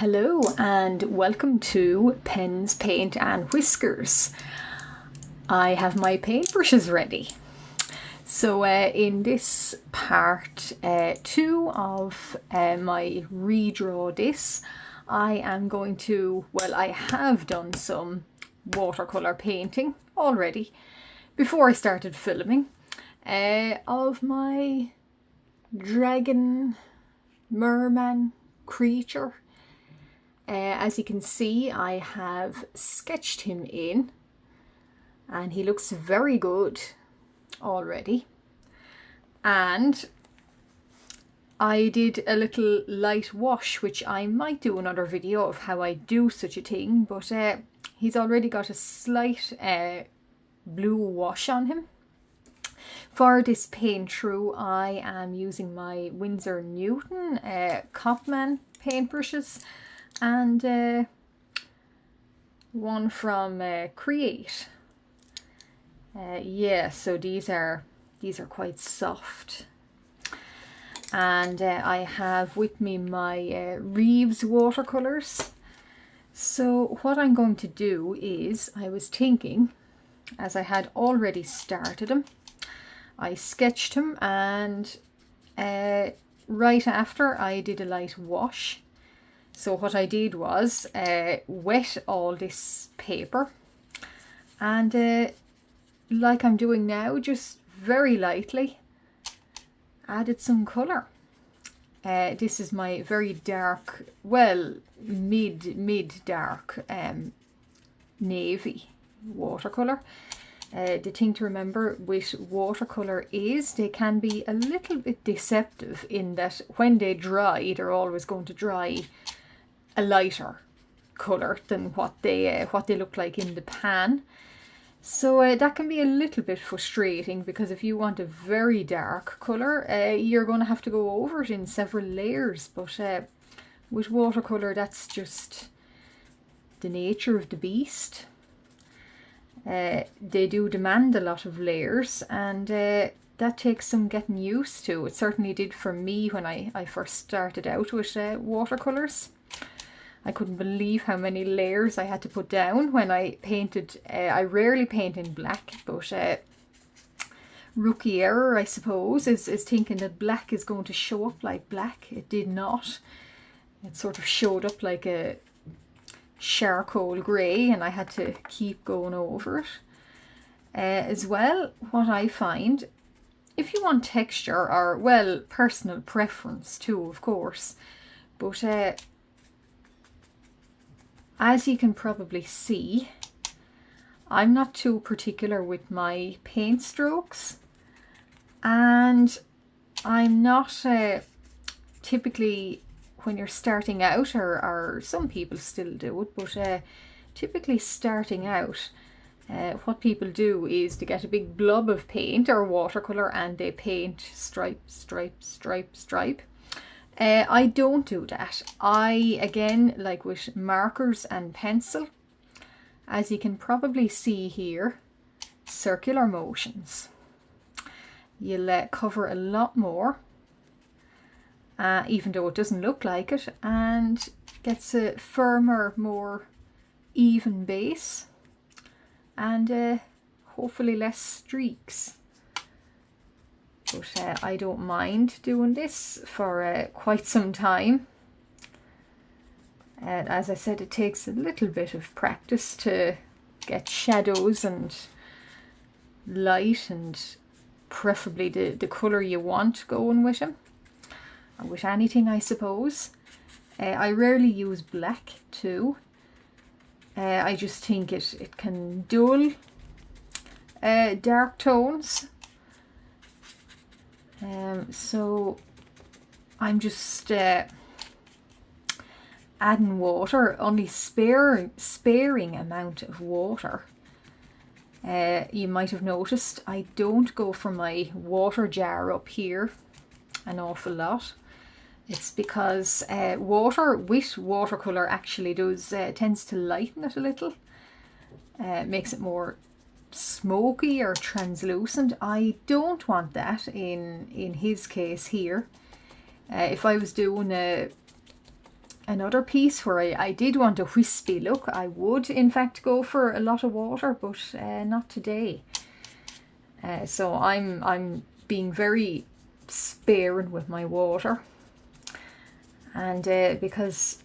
Hello and welcome to Pens, Paint and Whiskers. I have my paintbrushes ready. So in this part 2 of my redraw this, I am going to, well, I have done some watercolour painting already before I started filming of my dragon merman creature. As you can see, I have sketched him in and he looks very good already. And I did a little light wash, which I might do another video of how I do such a thing, but he's already got a slight blue wash on him. For this paint through, I am using my Windsor Newton Copman paintbrushes and one from Create. Yeah, so these are quite soft. And I have with me my Reeves Watercolours. So what I'm going to do is, I was thinking, as I had already started him, I sketched him and right after I did a light wash. So what I did was wet all this paper and like I'm doing now, just very lightly added some colour. This is my very dark, well, mid dark navy watercolour. The thing to remember with watercolour is they can be a little bit deceptive in that when they dry, they're always going to dry a lighter colour than what they look like in the pan. So that can be a little bit frustrating, because if you want a very dark colour, you're going to have to go over it in several layers. But with watercolour, that's just the nature of the beast. They do demand a lot of layers, and that takes some getting used to. It certainly did for me when I first started out with watercolours. I couldn't believe how many layers I had to put down when I painted. I rarely paint in black, but rookie error, I suppose, is thinking that black is going to show up like black. It did not. It sort of showed up like a charcoal grey, and I had to keep going over it. As well, what I find, if you want texture, or, well, personal preference too, of course, but as you can probably see, I'm not too particular with my paint strokes, and I'm not typically, when you're starting out, or some people still do it, but typically starting out, what people do is to get a big blob of paint or watercolour and they paint stripe, stripe, stripe, stripe. I don't do that. I, again, like with markers and pencil, as you can probably see here, circular motions. You'll cover a lot more, even though it doesn't look like it, and gets a firmer, more even base, and hopefully less streaks. But I don't mind doing this for quite some time. And as I said, it takes a little bit of practice to get shadows and light and preferably the colour you want going with them. Or with anything, I suppose. I rarely use black too. I just think it can dull dark tones. So I'm just adding water, only sparing amount of water. You might have noticed I don't go for my water jar up here an awful lot. It's because water with watercolour actually tends to lighten it a little. Makes it more smoky or translucent. I don't want that in his case here. If I was doing a another piece where I did want a wispy look, I would in fact go for a lot of water, but not today. So I'm being very sparing with my water, and because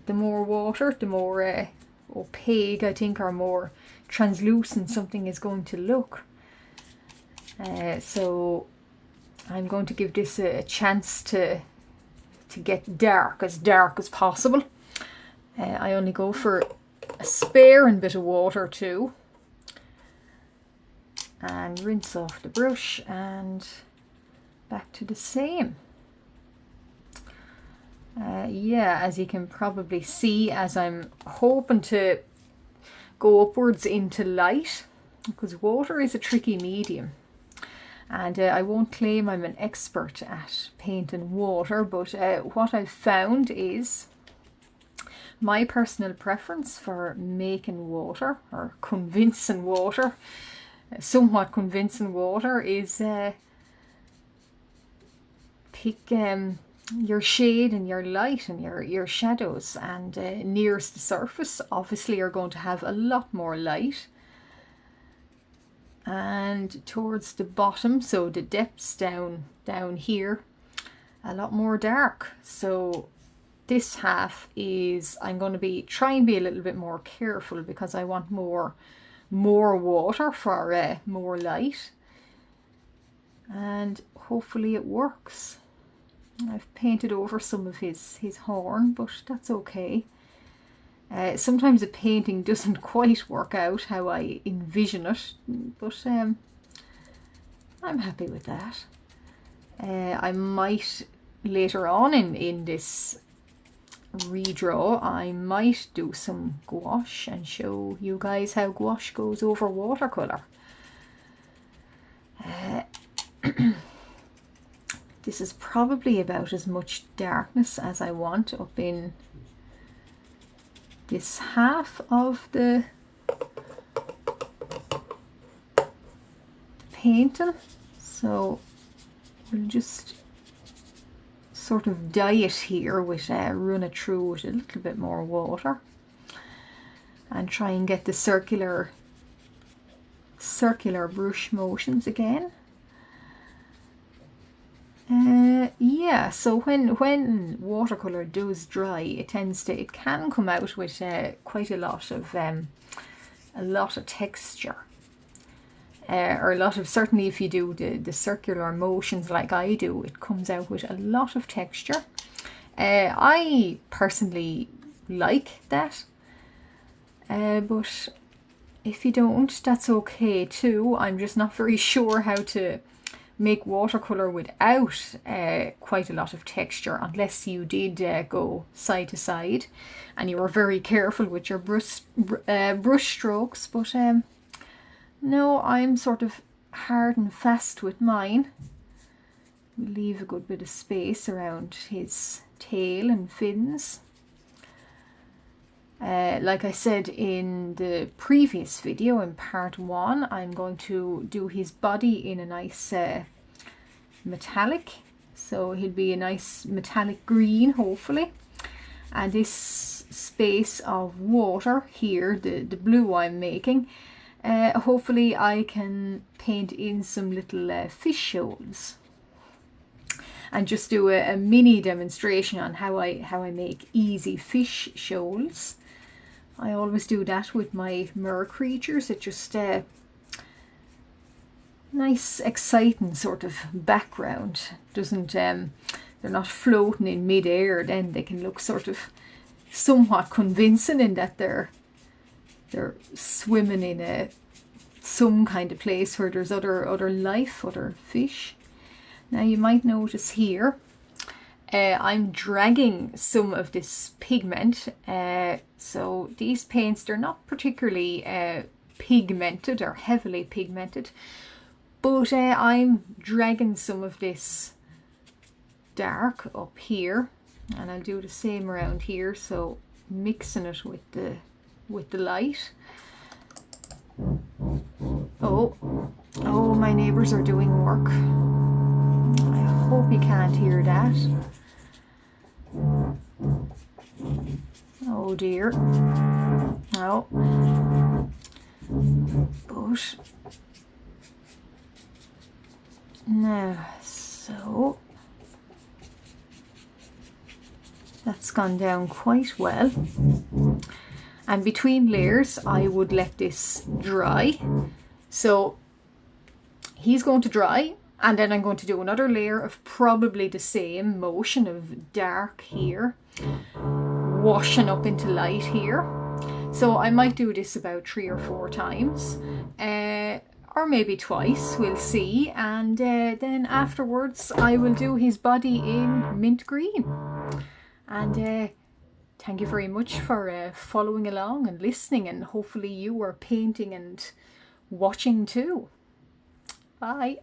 the more water, the more opaque I think, or more translucent something is going to look. So I'm going to give this a chance to get dark as possible. I only go for a sparing bit of water too, and rinse off the brush and back to the same. Yeah, as you can probably see, as I'm hoping to go upwards into light, because water is a tricky medium. And I won't claim I'm an expert at painting water, but what I've found is my personal preference for making water, or convincing water, somewhat convincing water, is pick your shade and your light and your shadows, and nearest the surface obviously are going to have a lot more light, and towards the bottom, so the depths down here, a lot more dark. So this half is, I'm going to try and be a little bit more careful, because I want more water for more light, and hopefully it works. I've painted over some of his horn, but that's okay. Sometimes a painting doesn't quite work out how I envision it, but I'm happy with that. I might later on in this redraw, I might do some gouache and show you guys how gouache goes over watercolour. This is probably about as much darkness as I want up in this half of the painting, so we'll just sort of dye it here with run it through with a little bit more water, and try and get the circular brush motions again. Yeah, so when watercolor does dry, it can come out with quite a lot of texture, or a lot of, certainly if you do the circular motions like I do, it comes out with a lot of texture. I personally like that, but if you don't, that's okay too. I'm just not very sure how to make watercolor without quite a lot of texture, unless you did go side to side and you were very careful with your brush strokes. But no, I'm sort of hard and fast with mine. We leave a good bit of space around his tail and fins. Like I said in the previous video, in part 1, I'm going to do his body in a nice metallic, so he'll be a nice metallic green hopefully, and this space of water here, the blue I'm making, hopefully I can paint in some little fish shoals, and just do a mini demonstration on how I make easy fish shoals. I always do that with my mer creatures. It just nice exciting sort of background. Doesn't they're not floating in mid-air, then they can look sort of somewhat convincing in that they're swimming in some kind of place where there's other life, other fish. Now you might notice here I'm dragging some of this pigment, so these paints, they're not particularly pigmented or heavily pigmented, but I'm dragging some of this dark up here, and I'll do the same around here, so mixing it with the light. Oh, my neighbours are doing work. I hope you can't hear that. Oh dear. No. But now, so that's gone down quite well. And between layers, I would let this dry. So he's going to dry, and then I'm going to do another layer of probably the same motion of dark here, washing up into light here. So I might do this about 3 or 4 times, or maybe twice, we'll see. And then afterwards I will do his body in mint green. And thank you very much for following along and listening, and hopefully you are painting and watching too. Bye.